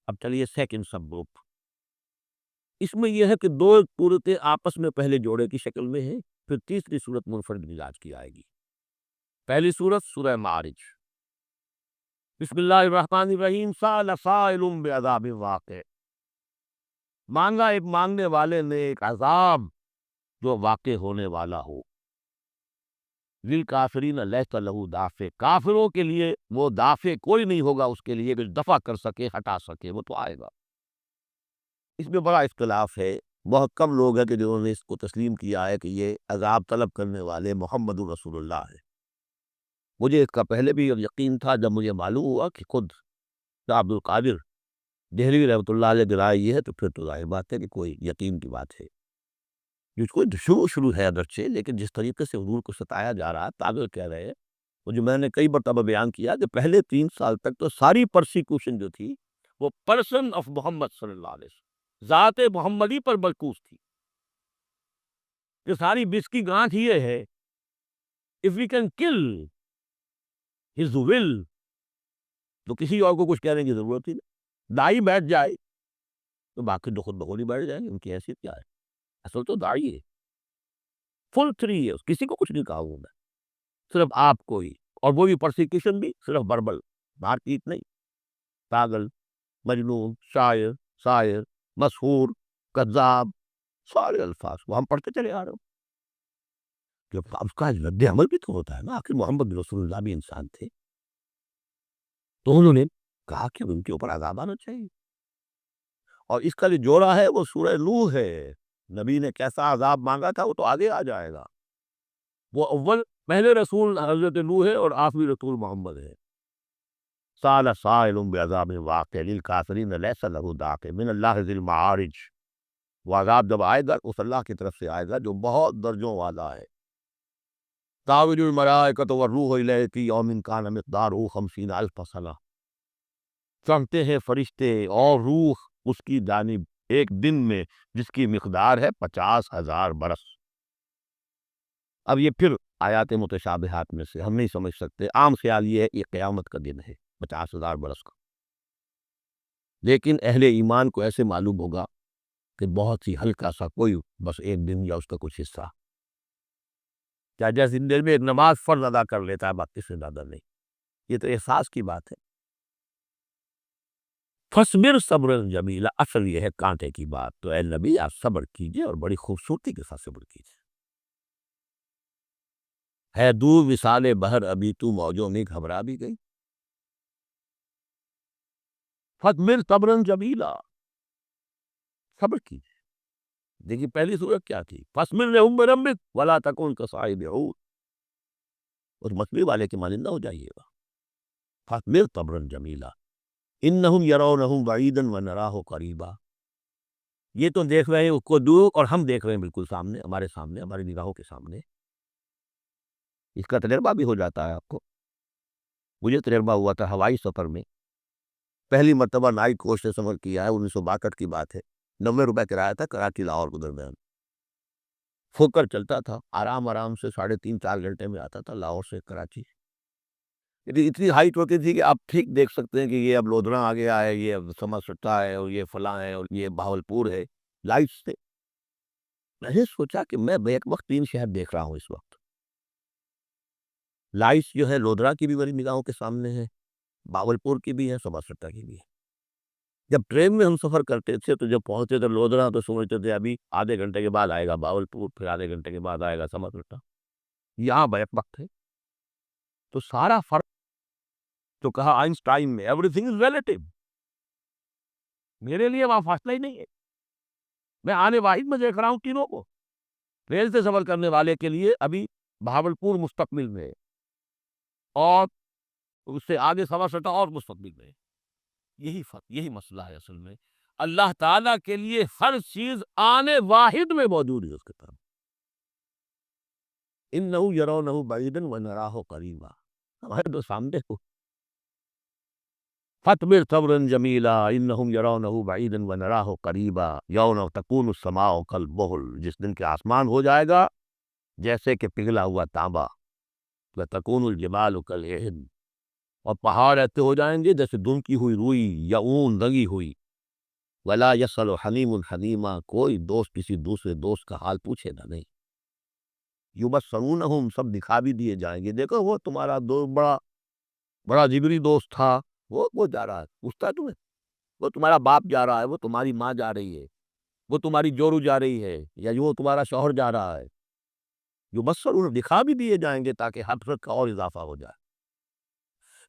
اب چلیے second sub group, اس میں یہ ہے کہ دو صورتیں آپس میں پہلے جوڑے کی شکل میں ہیں، پھر تیسری صورت منفرد مزاج کی آئے گی۔ پہلی صورت سورہ معارج، بسم اللہ الرحمن الرحیم، سأل سائل بعذاب واقع، مانگا ایک مانگنے والے نے ایک عذاب جو واقع ہونے والا ہو۔ للکافرین لیس لہ دافع، کافروں کے لیے وہ دافع کوئی نہیں ہوگا اس کے لیے کہ دفع کر سکے، ہٹا سکے، وہ تو آئے گا۔ اس میں بڑا اختلاف ہے، بہت کم لوگ ہیں کہ جنہوں نے اس کو تسلیم کیا ہے کہ یہ عذاب طلب کرنے والے محمد رسول اللہ ہے۔ مجھے اس کا پہلے بھی یقین تھا، جب مجھے معلوم ہوا کہ خود شاہ عبد القادر دہلوی رحمۃ اللہ علیہ کی رائے یہ ہے، تو پھر تو ظاہر بات ہے کہ کوئی یقین کی بات ہے۔ جس کو شروع ہے اگرچہ، لیکن جس طریقے سے حضور کو ستایا جا رہا ہے، تاغر کہہ رہے ہیں، وہ جو میں نے کئی مرتبہ بیان کیا کہ پہلے 3 سال تک تو ساری پرسیکیوشن جو تھی وہ پرسن آف محمد صلی اللہ علیہ وسلم، ذات محمدی پر مرکوز تھی، کہ ساری بس کی گانٹھ یہ ہے if we can kill his will تو کسی اور کو کچھ کہنے کی ضرورت ہی نہیں، دائی بیٹھ جائے تو باقی تو خود بخود ہی بیٹھ جائیں گے، ان کی حیثیت کیا ہے؟ اصل تو دائی ہے، فل 3 years کسی کو کچھ نہیں کہا ہوں میں، صرف آپ کو ہی، اور وہ بھی پرسیکیوشن بھی صرف بربل، مار پیٹ نہیں، پاگل، مجنون، شاعر، شاعر، مسحور، کذاب، سارے الفاظ وہ ہم پڑھتے چلے آ رہے ہوں۔ جب اس کا رد عمل بھی تو ہوتا ہے نا، آخر محمد رسول اللہ بھی انسان تھے، تو انہوں نے کہا کہ ان کے اوپر عذاب آنا چاہیے، اور اس کا جو جوڑا ہے وہ سورہ نوح ہے۔ نبی نے کیسا عذاب مانگا تھا وہ تو آگے آ جائے گا، وہ اول پہلے رسول حضرت نوح ہے اور آخری رسول محمد ہے۔ سأل سائل بعذاب واقع للکافرین لیس لہ دافع من اللہ ذی المعارج، وہ عذاب جب آئے گا اس اللہ کی طرف سے آئے گا جو بہت درجوں والا ہے۔ تعرج الملائکۃ والروح الیہ فی یوم کان مقدارہ 50,000 سنہ، چڑھتے ہیں فرشتے اور روح اس کی جانب ایک دن میں جس کی مقدار ہے 50,000 برس۔ اب یہ پھر آیات متشابہات میں سے ہم نہیں سمجھ سکتے، عام خیال یہ ہے کہ قیامت کا دن ہے 50,000 برس کا، لیکن اہل ایمان کو ایسے معلوم ہوگا کہ بہت ہی ہلکا سا کوئی بس ایک دن یا اس کا کچھ حصہ، کیا جیسے دن میں ایک نماز فرض ادا کر لیتا ہے، باقی سے زیادہ نہیں۔ یہ تو احساس کی بات ہے۔ فَاصْبِرْ صَبْرًا جَمِيلًا، اصل یہ ہے کانٹے کی بات، تو اے نبی آپ صبر کیجئے اور بڑی خوبصورتی کے ساتھ صبر کیجئے۔ ہے دور وصال بحر ابھی تو موجوں میں گھبرا بھی گئی، فَاصْبِرْ صَبْرًا جَمِيلًا، صبر کیجئے۔ دیکھیے پہلی صورت کیا تھی، فَاصْبِرْ لِحُکْمِ رَبِّکَ وَلَا تَکُنْ كَصَاحِبِ حوت، اس مچھلی والے کے مانند نہ ہو جائیے گا۔ فَاصْبِرْ صَبْرًا جَمِيلًا إِنَّهُمْ يَرَوْنَهُ بَعِيدًا وَنَرَاهُ قَرِيبًا، یہ تو دیکھ رہے ہیں اس کو دور اور ہم دیکھ رہے ہیں بالکل سامنے، ہمارے سامنے، ہماری نگاہوں کے سامنے۔ اس کا تجربہ بھی ہو جاتا ہے آپ کو، مجھے تجربہ ہوا تھا ہوائی سفر میں، پہلی مرتبہ نائٹ کوچ سے سفر کیا ہے، 1962 کی بات ہے، 90 روپے کرایہ تھا کراچی لاہور کے درمیان، پھوکر چلتا تھا، آرام آرام سے 3.5-4 گھنٹے میں آتا تھا لاہور سے کراچی۔ اتنی ہائٹ ہوتی تھی کہ آپ ٹھیک دیکھ سکتے ہیں کہ یہ اب لودھرا آ گیا ہے، یہ اب سمرسٹا ہے، اور یہ فلاں ہے، اور یہ بہاولپور ہے، لائٹس سے۔ میں نے سوچا کہ میں بیک وقت 3 شہر دیکھ رہا ہوں اس وقت، لائٹس جو ہے لودھرا کی بھی میری نگاہوں کے سامنے ہے، بہاولپور کی بھی ہے، سمرسٹا کی بھی ہے۔ جب ٹرین میں ہم سفر کرتے تھے تو جب پہنچتے تھے لودھرا تو سمجھتے تھے ابھی آدھے گھنٹے کے بعد آئے گا بہاولپور، پھر آدھے گھنٹے کے بعد آئے گا سمرسٹا، یہاں بیک وقت ہے۔ تو سارا فرق جو کہا آئنسٹائن نے، ایوری تھنگ از ریلیٹو، میرے لیے وہاں فاصلہ ہی نہیں ہے، میں آنے واحد میں دیکھ رہا ہوں تینوں کو۔ ریل سے سفر کرنے والے کے لیے ابھی بہاولپور مستقبل میں ہے، اور اس سے آگے سمرسٹا اور مستقبل میں ہے۔ یہی فرق، یہی مسئلہ ہے اصل میں، اللہ تعالیٰ کے لیے ہر چیز آنے واحد میں موجود ہے اس کے طرف۔ إِنَّهُ يَرَوْنَهُ بَعِيدًا وَنَرَاهُ قَرِيبًا، ہمارے تو سامنے ہو۔ فَاصْبِرْ صَبْرًا جَمِيلًا إِنَّهُمْ يَرَوْنَهُ بَعِيدًا وَنَرَاهُ قَرِيبًا يَوْمَ تَكُونُ السَّمَاءُ كَالْمُهْلِ، جس دن کے آسمان ہو جائے گا جیسے کہ پگھلا ہوا تانبا، وَتَكُونُ الْجِبَالُ كَالْعِهْنِ، اور پہاڑ ایسے ہو جائیں گے جیسے دھنکی ہوئی روئی یا اون رنگی ہوئی. ولا یسأل حمیم حمیما، کوئی دوست کسی دوسرے دوست کا حال پوچھے گا نہیں. یبصرونہم، سب دکھا بھی دیے جائیں گے، دیکھو وہ تمہارا دوست بڑا بڑا جگری دوست تھا، وہ جا رہا ہے، پوچھتا ہے تمہیں، وہ تمہارا باپ جا رہا ہے، وہ تمہاری ماں جا رہی ہے، وہ تمہاری جورو جا رہی ہے، یا وہ تمہارا شوہر جا رہا ہے. یبصرون، دکھا بھی دیے جائیں گے تاکہ حسرت کا اور اضافہ ہو جائے.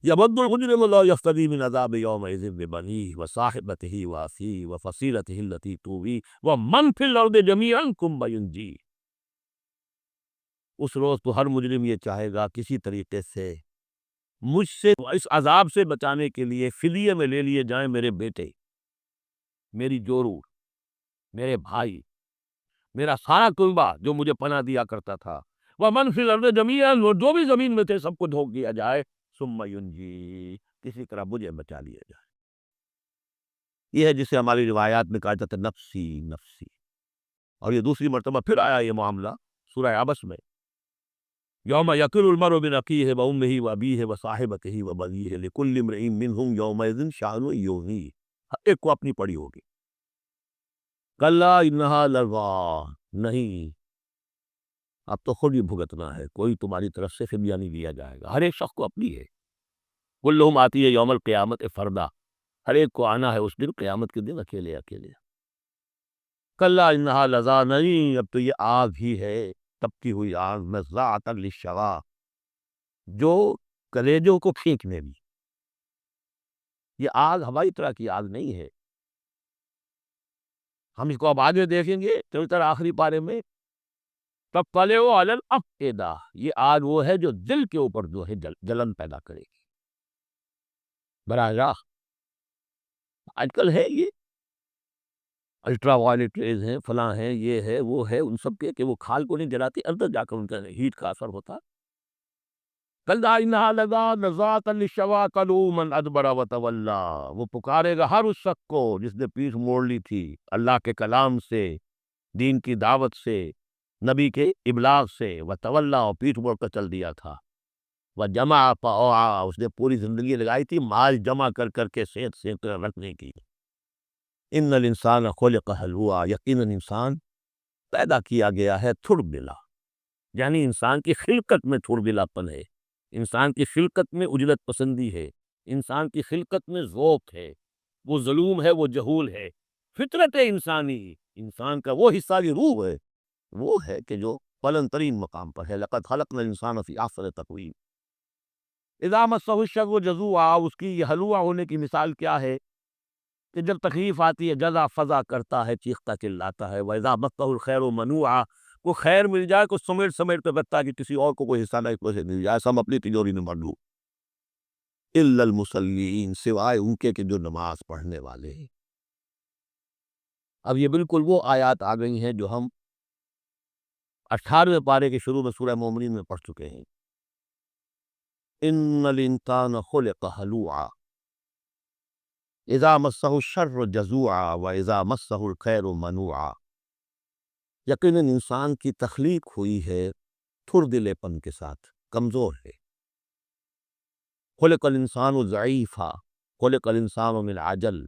یود المجرم لا یفتدی من عذاب یومئذ ببنیہ وصاحبتہ واخیہ وفصیلتہ التی تؤویہ ومن فی الارض جمیعا ثم ینجیہ. اس روز تو ہر مجرم یہ چاہے گا کسی طریقے سے مجھ سے اس عذاب سے بچانے کے لیے فدیے میں لے لیے جائیں میرے بیٹے، میری جورو، میرے بھائی، میرا سارا کنبہ جو مجھے پناہ دیا کرتا تھا. ومن فی الارض جمیعا، وہ جو بھی زمین میں تھے سب کو دھوک دیا جائے. ثم ینجی، کسی طرح مجھے بچا لیا جائے. یہ ہے جسے ہماری روایات میں کہا جاتا ہے نفسی نفسی. اور یہ دوسری مرتبہ پھر آیا یہ معاملہ سورہ عبس میں، یوم یقر المرء بأخیہ وامہ وابیہ وصاحبتہ وبنیہ لکل امرئ منہم یومئذ شأن یغنیہ. ایک کو اپنی پڑی ہوگی. کلا انہا لظیٰ، نہیں، اب تو خود ہی بھگتنا ہے، کوئی تمہاری طرف سے فدیہ نہیں لیا جائے گا، ہر ایک شخص کو اپنی ہے. کلہم آتی ہے یوم القیامت فردا، ہر ایک کو آنا ہے اس دن قیامت کے دن اکیلے اکیلے. کلا انہا لظیٰ، نہیں، اب تو یہ آگ ہی ہے، تپتی ہوئی آگ، نزاعۃ للشویٰ، جو کلیجوں کو پھینکنے بھی. یہ آگ ہماری طرح کی آگ نہیں ہے. ہم اس کو اب آگے دیکھیں گے چلتے آخری پارے میں. تطلع علی الافئدہ، یہ آگ وہ ہے جو دل کے اوپر جو ہے جلن پیدا کرے گی براہ راست. آج کل ہے یہ الٹرا وائلٹ ریز ہیں، فلاں ہیں، یہ ہے وہ ہے، ان سب کے کہ وہ کھال کو نہیں جلاتی، اندر جا کر ان کا ہیٹ کا اثر ہوتا. کلا انہا لظیٰ نزاعۃ للشویٰ کلؤ من ادبر وتولیٰ، وہ پکارے گا ہر اس شخص کو جس نے پیٹھ موڑ لی تھی اللہ کے کلام سے، دین کی دعوت سے، نبی کے ابلاغ سے، وتولیٰ، اور پیٹھ موڑ کر چل دیا تھا. وجمع فأوعیٰ، اس نے پوری زندگی لگائی تھی مال جمع کر کر کے سینت سینت کر رکھنے کی. ان الانسان خلق ہلوعا، یقیناً انسان پیدا کیا گیا ہے تھڑ بلا، یعنی انسان کی خلقت میں تھڑ بلا پن ہے، انسان کی خلقت میں اجلت پسندی ہے، انسان کی خلقت میں ذوق ہے، وہ ظلوم ہے، وہ جہول ہے. فطرت انسانی، انسان کا وہ حصہ کی روح ہے، وہ ہے کہ جو بلند ترین مقام پر ہے. لقد خلقنا الانسان فی احسن تقویم. اذا مسہ الشر جزوعا، اس کی یہ ہلوعا ہونے کی مثال کیا ہے کہ جب تکلیف آتی ہے جزا فضا کرتا ہے، چیختا چلاتا ہے. وَإِذَا مَسَّهُ الْخَيْرُ مَنُوعًا، کو خیر مل جائے کو سمیٹ سمیٹ کر رکھتا ہے کہ کسی اور کو کوئی حصہ نہ اس سے مل جائے، سب اپنی تجوری میں مر لوں. إِلَّا الْمُصَلِّينَ، سوائے ان کے کہ جو نماز پڑھنے والے ہیں. اب یہ بالکل وہ آیات آ گئی ہیں جو ہم 18ویں پارے کے شروع میں سورہ مومنین میں پڑھ چکے ہیں. إِنَّ الْإِنسَانَ خُلِقَ هَلُوعًا اذا مسہ الشر جزوعا واذا مسہ الخیر منوعا. یقیناً انسان کی تخلیق ہوئی ہے تھر دلے پن کے ساتھ، کمزور ہے. خلق الانسان ضعیفا، خلق الانسان من عجل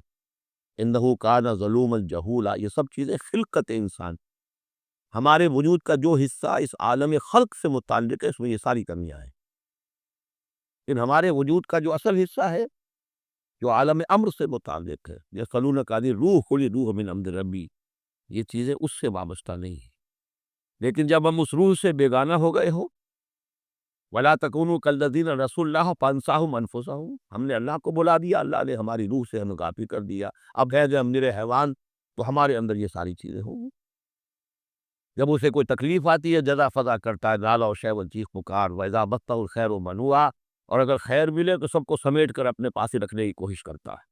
انہ کان ظلوما جہولا. یہ سب چیزیں خلقت انسان، ہمارے وجود کا جو حصہ اس عالم خلق سے متعلق ہے اس میں یہ ساری کمیاں ہیں. لیکن ہمارے وجود کا جو اصل حصہ ہے جو عالم امر سے متعلق ہے، یسألونک عن الروح قل الروح من امر ربی، یہ چیزیں اس سے وابستہ نہیں ہیں. لیکن جب ہم اس روح سے بیگانہ ہو گئے ہو، ولا تکونوا کالذین نسوا اللہ فانساہم انفسہم، ہم نے اللہ کو بلا دیا، اللہ نے ہماری روح سے ہمیں غافل کر دیا. اب ہے جو ہم نرے حیوان تو ہمارے اندر یہ ساری چیزیں ہوں. جب اسے کوئی تکلیف آتی ہے جزا فضا کرتا ہے، نالا و شیب و چیخ پکار. وَإِذَا مَسَّهُ الْخَيْرُ مَنُوعًا، اور اگر خیر ملے تو سب کو سمیٹ کر اپنے پاس ہی رکھنے کی کوشش کرتا ہے.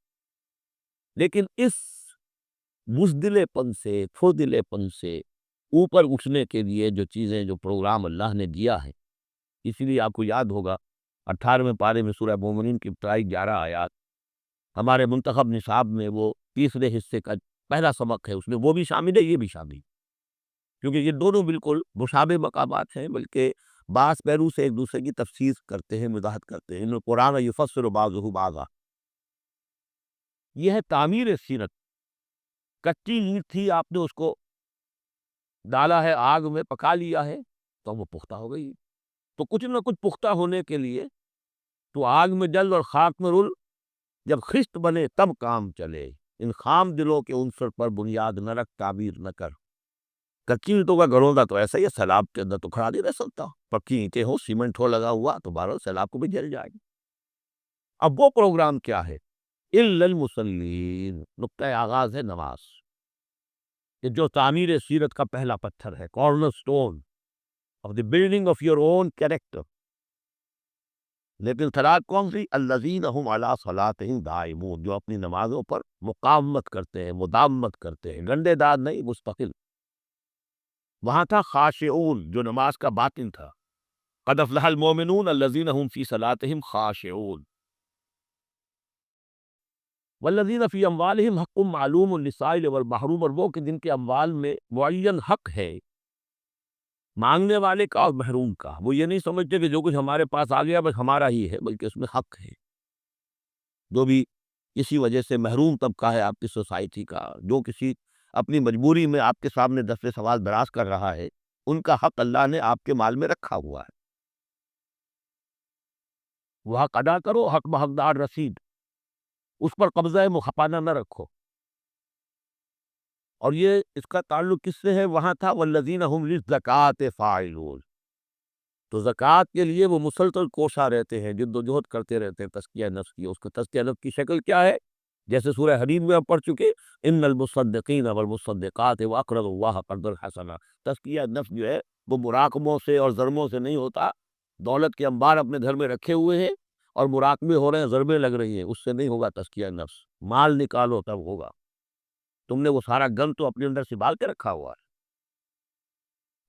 لیکن اس بزدلے پن سے، پھردلے پن سے اوپر اٹھنے کے لیے جو چیزیں، جو پروگرام اللہ نے دیا ہے، اسی لیے آپ کو یاد ہوگا 18ویں پارے میں سورہ مومنین کی ابتدائی 11 آیات ہمارے منتخب نصاب میں وہ تیسرے حصے کا پہلا سبق ہے، اس میں وہ بھی شامل ہے، یہ بھی شامل ہے، کیونکہ یہ دونوں بالکل مشابہ مقامات ہیں، بلکہ بعض پہلو سے ایک دوسرے کی تفسیر کرتے ہیں، وضاحت کرتے ہیں۔ ان قرآن یفسر بعضہ بعضا، یہ ہے تعمیر سیرت۔ کچی اینٹ تھی، آپ نے اس کو ڈالا ہے آگ میں، پکا لیا ہے تو وہ پختہ ہو گئی۔ تو کچھ نہ کچھ پختہ ہونے کے لیے تو آگ میں جل اور خاک میں رل، جب خشت بنے تب کام چلے، ان خام دلوں کے عنصر پر بنیاد نہ رکھ، تعبیر نہ کر۔ کچی اینٹوں کا گھروندا تو ایسا ہی ہے، سیلاب کے اندر تو کھڑا نہیں رہ سکتا، پکی اینٹیں ہو، سیمنٹ ہو لگا ہوا تو بہرحال سیلاب کو بھی جل جائے گی۔ اب وہ پروگرام کیا ہے؟ الا المصلین، نقطۂ آغاز ہے نماز، کہ جو تعمیر سیرت کا پہلا پتھر ہے، corner stone of the building of your own character. لیکن خراب کون سی؟ الذین هم علی صلاتہم دائمون، جو اپنی نمازوں پر مقامت کرتے ہیں، مداومت کرتے ہیں، گنڈے دار نہیں، مستقل۔ وہاں تھا خاشعون، جو نماز کا باطن تھا، قد افلح المؤمنون الذین هم فی صلاتہم خاشعون، والذین فی اموالہم حق معلوم للسائل والمحروم، اور وہ کہ جن کے اموال میں معین حق ہے، مانگنے والے کا اور محروم کا۔ وہ یہ نہیں سمجھتے کہ جو کچھ ہمارے پاس آ گیا بس ہمارا ہی ہے، بلکہ اس میں حق ہے۔ جو بھی کسی وجہ سے محروم طبقہ ہے آپ کی سوسائٹی کا، جو کسی اپنی مجبوری میں آپ کے سامنے دفع سوال دراز کر رہا ہے، ان کا حق اللہ نے آپ کے مال میں رکھا ہوا ہے، وہ حق ادا کرو، حق بحقدار رسید، اس پر قبضہ مخفانہ نہ رکھو۔ اور یہ اس کا تعلق کس سے ہے؟ وہاں تھا والذین هم للزکاۃ فاعلون، تو زکوٰۃ کے لیے وہ مسلسل کوشاں رہتے ہیں، جد و جہد کرتے رہتے ہیں تزکیہ نفس کی۔ اس کا تزکیہ نفس کی شکل کیا ہے؟ جیسے سورہ حدید میں ہم پڑھ چکے، ان المصدقین والمصدقات واقرضوا اللہ قرضا حسنا۔ تزکیہ نفس جو ہے وہ مراقبوں سے اور ضربوں سے نہیں ہوتا۔ دولت کے انبار اپنے گھر میں رکھے ہوئے ہیں اور مراقبے ہو رہے ہیں، ضربیں لگ رہی ہیں، اس سے نہیں ہوگا تزکیہ نفس۔ مال نکالو تب ہوگا، تم نے وہ سارا گن تو اپنے اندر سنبھال کے رکھا ہوا ہے۔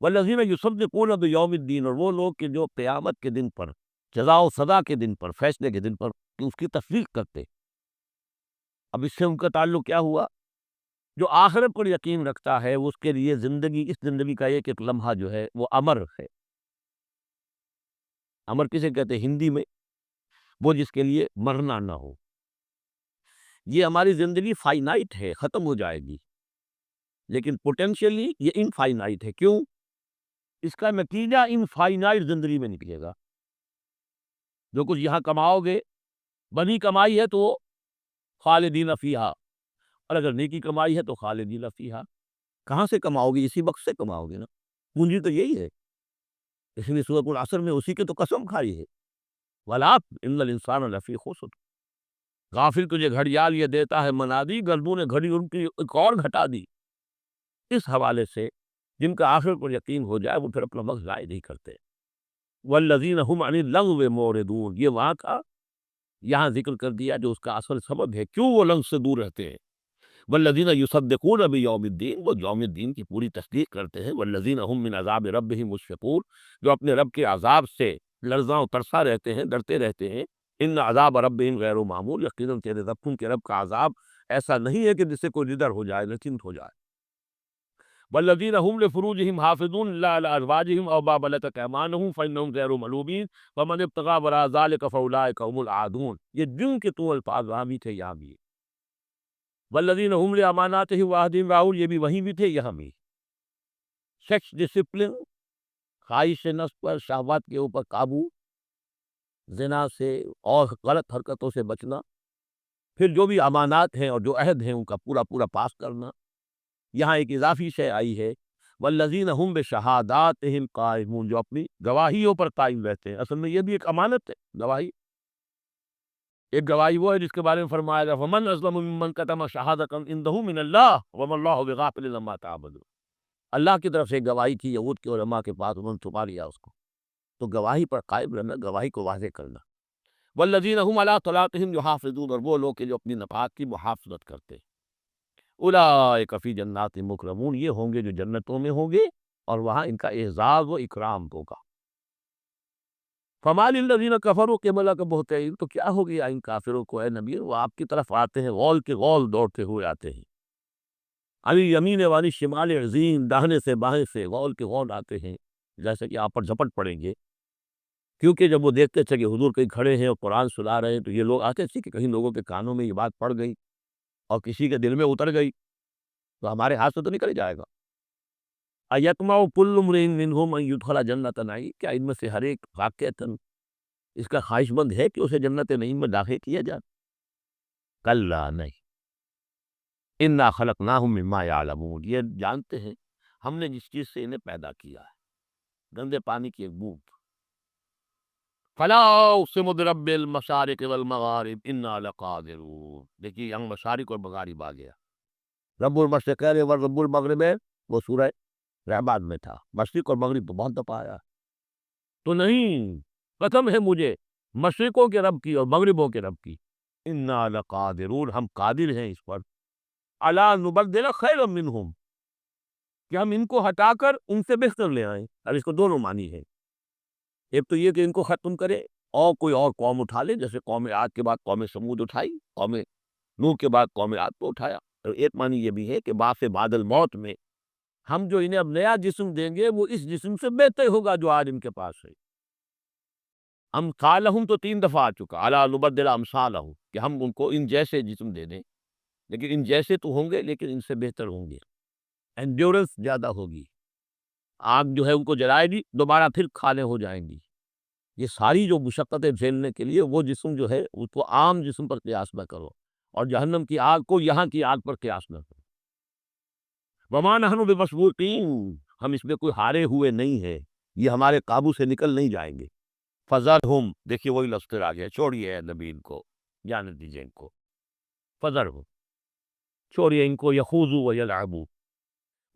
والذین یصدقون بیوم الدین، اور وہ لوگ کہ جو قیامت کے دن پر، جزا و سزا کے دن پر، فیصلے کے دن پر اس کی تصدیق کرتے۔ اب اس سے ان کا تعلق کیا ہوا؟ جو آخرت پر یقین رکھتا ہے اس کے لیے زندگی، اس زندگی کا ایک ایک لمحہ جو ہے وہ امر ہے۔ امر کسے کہتے ہیں ہندی میں؟ وہ جس کے لیے مرنا نہ ہو۔ یہ ہماری زندگی فائنائٹ ہے، ختم ہو جائے گی، لیکن پوٹینشیلی یہ انفائنائٹ ہے۔ کیوں؟ اس کا نتیجہ انفائنائٹ زندگی میں نکلے گا۔ جو کچھ یہاں کماؤ گے، بنی کمائی ہے تو خالدین فیہا، اور اگر نیکی کمائی ہے تو خالدین فیہا۔ کہاں سے کماؤ گے؟ اسی وقت سے کماؤ گے نا، پونجی تو یہی ہے۔ اس لیے سورۃ العصر میں اسی کی تو قسم کھائی ہے، وَالْعَصْرِ إِنَّ الْإِنسَانَ لَفِي خُسْرٍ۔ غافل تجھے گھڑیال یہ دیتا ہے منادی، گردوں نے گھڑی ان کی ایک اور گھٹا دی۔ اس حوالے سے جن کا آخر پر یقین ہو جائے وہ پھر اپنا وقت ضائع نہیں کرتے۔ والذین هم عن اللغو معرضون، یہ وہاں کا یہاں ذکر کر دیا جو اس کا اصل سبب ہے، کیوں وہ لغو سے دور رہتے ہیں۔ والذین یصدقون بیوم الدین، وہ یوم الدین کی پوری تصدیق کرتے ہیں۔ والذین هم من عذاب ربهم مشفقون، جو اپنے رب کے عذاب سے لرزاں و ترسا رہتے ہیں، ڈرتے رہتے ہیں۔ ان عذاب ربهم غیر معمول، یقیناً تیرے رب کے رب کا عذاب ایسا نہیں ہے کہ جس سے کوئی ندر ہو جائے، نچنت ہو جائے۔ والذین هم لفروجهم حافظون الا علی ازواجهم او ما ملکت ایمانهم فانهم غیر ملومین ومن ابتغى وراء ذلك فاولئک هم العادون۔ یہ جن کے تو الفاظ وہاں بھی تھے یہاں بھی۔ والذین هم لاماناتهم وعهدهم راعون، یہ بھی وہیں بھی تھے یہاں بھی۔ سیکس ڈسپلن، خواہش نفس پر، شہوات کے اوپر قابو، زنا سے اور غلط حرکتوں سے بچنا، پھر جو بھی امانات ہیں اور جو عہد ہیں ان کا پورا پورا پاس کرنا۔ یہاں ایک اضافی شے آئی ہے، والذین هم بشہاداتہم قائمون، جو اپنی گواہیوں پر قائم رہتے ہیں۔ اصل میں یہ بھی ایک امانت ہے، گواہی۔ ایک گواہی وہ ہے جس کے بارے میں فرمایا گیا فمن اظلم ممن کتم شہادۃ عنده من اللہ وما اللہ بغافل عما تعملون۔ اللہ کی طرف سے گواہی کی یہود کے علماء کے پاس، انہوں نے چھپا لیا اس کو۔ تو گواہی پر قائم رہنا، گواہی کو واضح کرنا۔ والذین هم علی صلاتہم یحافظون، اور وہ لوگ کہ جو اپنی نفحات کی محافظت کرتے ہیں۔ اولئک فی جنات مکرمون، یہ ہوں گے جو جنتوں میں ہوں گے اور وہاں ان کا اعزاز و اکرام ہوگا۔ فما للذین کفروا قبلک مہطعین، تو کیا ہو گیا ان کافروں کو اے نبی؟ وہ آپ کی طرف آتے ہیں، غول کے غول دوڑتے ہوئے آتے ہیں۔ عن الیمین وعن الشمال عزین، داہنے سے بائیں سے غول کے غول آتے ہیں۔ جیسے کہ آپ پر جھپٹ پڑیں گے، کیونکہ جب وہ دیکھتے تھے کہ حضور کہیں کھڑے ہیں اور قرآن سنا رہے ہیں تو یہ لوگ آتے تھے کہ کہیں لوگوں کے کانوں میں یہ بات پڑ گئی اور کسی کے دل میں اتر گئی تو ہمارے ہاتھ سے تو نکل جائے گا۔ ایتمع کل امرئ منہم ان یدخل جنۃ نعیم، کیا ان میں سے ہر ایک واقعتاً اس کا خواہش مند ہے کہ اسے جنت نعیم میں داخل کیا جائے؟ کلا نہیں، انا خلقناہم مما یعلمون، یہ جانتے ہیں ہم نے جس چیز سے انہیں پیدا کیا ہے، گندے پانی کی ایک بوند۔ فلا اقسم برب المشارق والمغارب انا لقادرون، دیکھیے یہاں مشارق اور مغارب آ گیا، رب المشرقین و رب المغرب ہے، وہ سورہ رحمٰن میں تھا، مشرق اور مغرب تو بہت دفعہ آیا، تو نہیں، قسم ہے مجھے مشرقوں کے رب کی اور مغربوں کے رب کی، انا لقادرون، ہم قادر ہیں اس پر، الا نبدل خیرا منہم، کہ ہم ان کو ہٹا کر ان سے بہتر لے آئیں۔ اب اس کو دونوں معنی ہے، ایک تو یہ کہ ان کو ختم کرے اور کوئی اور قوم اٹھا لے، جیسے قوم عاد کے بعد قوم سمود اٹھائی، قوم نوح کے بعد قوم عاد کو اٹھایا، اور ایک معنی یہ بھی ہے کہ بعث بعد الموت میں ہم جو انہیں اب نیا جسم دیں گے وہ اس جسم سے بہتر ہوگا جو آج ان کے پاس ہے۔ امثالہم تو 3 دفعہ آ چکا، الا نبدل امثالہم، کہ ہم ان کو ان جیسے جسم دے دیں، لیکن ان جیسے تو ہوں گے لیکن ان سے بہتر ہوں گے، انڈیورنس زیادہ ہوگی، آگ جو ہے ان کو جلائے گی دوبارہ پھر کھالے ہو جائیں گی۔ یہ ساری جو مشقتیں جھیلنے کے لیے وہ جسم جو ہے اس کو عام جسم پر قیاس نہ کرو، اور جہنم کی آگ کو یہاں کی آگ پر قیاس نہ کرو۔ وما نحن بمسبوقین، ہم اس میں کوئی ہارے ہوئے نہیں ہیں، یہ ہمارے قابو سے نکل نہیں جائیں گے۔ فذرہم، دیکھیے وہی لفظ پھر آ گیا، چھوڑیے اے نبی ان کو، جانے دیجیے ان کو، فذرہم، چھوڑیے ان کو، یخوضوا ویلعبوا،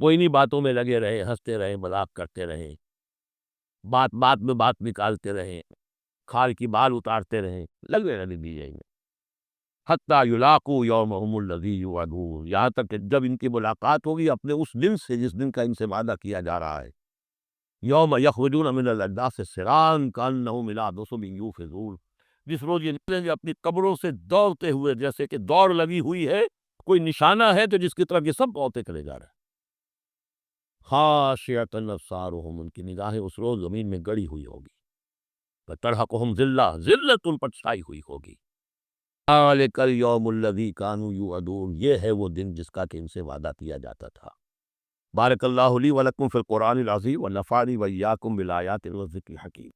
وہ انہی باتوں میں لگے رہے، ہنستے رہے، مذاق کرتے رہے، بات بات میں بات نکالتے رہے، کھال کی بال اتارتے رہے، لگے رہنے دیجیے انہیں، حتیٰ یلاقوا یومہم الذی یوعدون، یہاں تک کہ جب ان کی ملاقات ہوگی اپنے اس دن سے جس دن کا ان سے وعدہ کیا جا رہا ہے، یوم یخرجون من الاجداث سراعا کانہم الی نصب یوفضون، جس روز یہ نکلیں گے اپنی قبروں سے دوڑتے ہوئے، جیسے کہ دوڑ لگی ہوئی ہے، کوئی نشانہ ہے تو جس کی طرف یہ سب دوڑتے چلے جا رہے ہیں۔ خاشعۃ ابصارہم، ان کی نگاہیں اس روز زمین میں گڑی ہوئی ہوگی، ترہقہم ذلہ، ذلت ان پر چھائی ہوئی ہوگی۔ ذالک الیوم الذی کانوا یوعدون، یہ ہے وہ دن جس کا کہ ان سے وعدہ کیا جاتا تھا۔ بارک اللہ لی ولکم فی القرآن العظیم ونفعنی وإیاکم بالآیات والذکر الحکیم۔